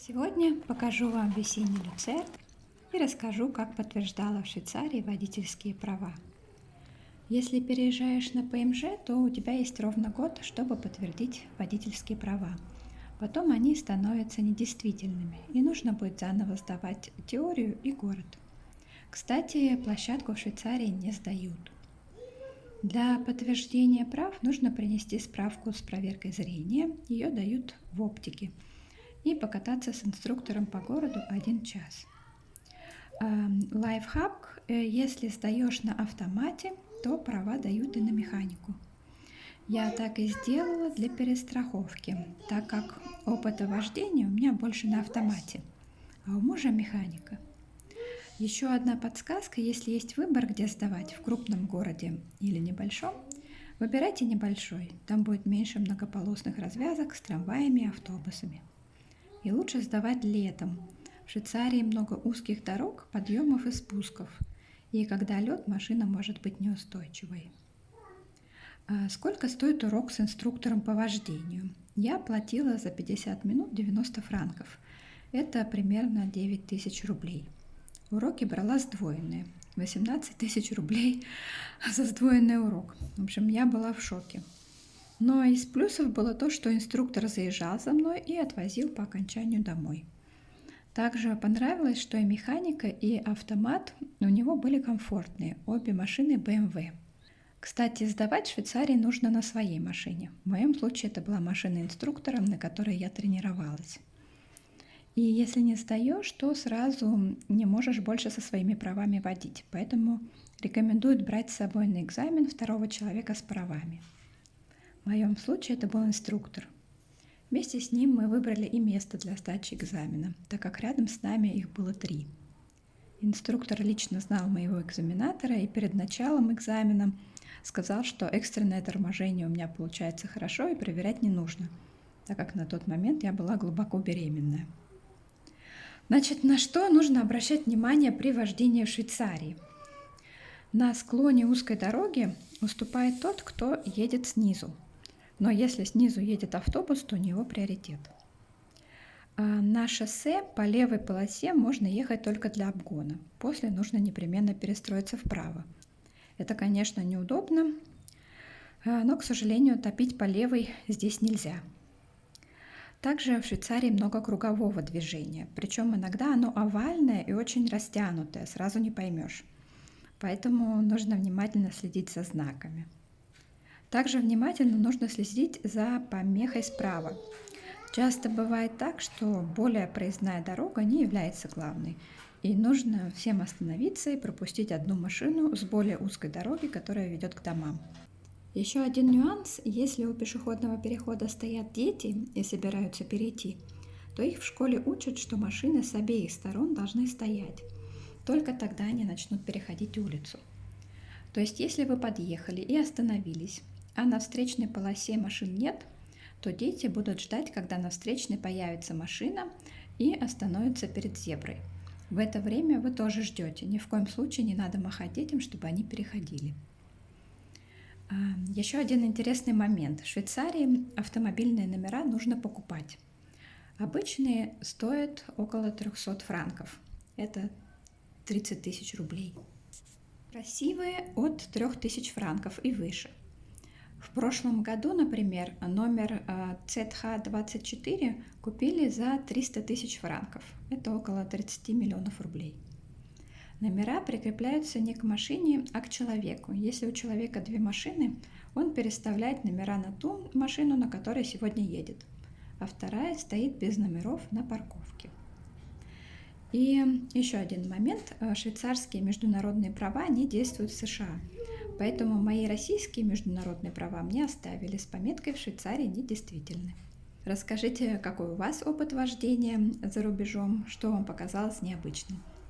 Сегодня покажу вам весенний люцерн и расскажу, как подтверждала в Швейцарии водительские права. Если переезжаешь на ПМЖ, то у тебя есть ровно год, чтобы подтвердить водительские права. Потом они становятся недействительными, и нужно будет заново сдавать теорию и город. Кстати, площадку в Швейцарии не сдают. Для подтверждения прав нужно принести справку с проверкой зрения, ее дают в оптике, и покататься с инструктором по городу 1 час. Лайфхак: если сдаешь на автомате, то права дают и на механику. Я так и сделала для перестраховки, так как опыта вождения у меня больше на автомате, а у мужа механика. Еще одна подсказка: если есть выбор, где сдавать, в крупном городе или небольшом, выбирайте небольшой, там будет меньше многополосных развязок с трамваями и автобусами. И лучше сдавать летом. В Швейцарии много узких дорог, подъемов и спусков. И когда лед, машина может быть неустойчивой. Сколько стоит урок с инструктором по вождению? Я платила за 50 минут 90 франков. Это примерно 9000 рублей. Уроки брала сдвоенные. 18 тысяч рублей за сдвоенный урок. В общем, я была в шоке. Но из плюсов было то, что инструктор заезжал за мной и отвозил по окончанию домой. Также понравилось, что и механика, и автомат у него были комфортные, обе машины BMW. Кстати, сдавать в Швейцарии нужно на своей машине. В моем случае это была машина инструктора, на которой я тренировалась. И если не сдаешь, то сразу не можешь больше со своими правами водить. Поэтому рекомендуют брать с собой на экзамен второго человека с правами. В моем случае это был инструктор. Вместе с ним мы выбрали и место для сдачи экзамена, так как рядом с нами их было 3. Инструктор лично знал моего экзаменатора и перед началом экзамена сказал, что экстренное торможение у меня получается хорошо и проверять не нужно, так как на тот момент я была глубоко беременная. Значит, на что нужно обращать внимание при вождении в Швейцарии? На склоне узкой дороги уступает тот, кто едет снизу. Но если снизу едет автобус, то у него приоритет. На шоссе по левой полосе можно ехать только для обгона. После нужно непременно перестроиться вправо. Это, конечно, неудобно, но, к сожалению, топить по левой здесь нельзя. Также в Швейцарии много кругового движения, причем иногда оно овальное и очень растянутое, сразу не поймешь. Поэтому нужно внимательно следить за знаками. Также внимательно нужно следить за помехой справа. Часто бывает так, что более проездная дорога не является главной, и нужно всем остановиться и пропустить одну машину с более узкой дороги, которая ведет к домам. Еще один нюанс: если у пешеходного перехода стоят дети и собираются перейти, то их в школе учат, что машины с обеих сторон должны стоять. Только тогда они начнут переходить улицу. То есть, если вы подъехали и остановились, а на встречной полосе машин нет, то дети будут ждать, когда на встречной появится машина и остановится перед зеброй. В это время вы тоже ждете. Ни в коем случае не надо махать детям, чтобы они переходили. Еще один интересный момент. В Швейцарии автомобильные номера нужно покупать. Обычные стоят около 300 франков. Это 30 тысяч рублей. Красивые от 3000 франков и выше. В прошлом году, например, номер ZH24 купили за 300 тысяч франков. Это около 30 миллионов рублей. Номера прикрепляются не к машине, а к человеку. Если у человека 2 машины, он переставляет номера на ту машину, на которой сегодня едет, а вторая стоит без номеров на парковке. И еще один момент. Швейцарские международные права не действуют в США. Поэтому мои российские международные права мне оставили с пометкой «В Швейцарии недействительны». Расскажите, какой у вас опыт вождения за рубежом, что вам показалось необычным.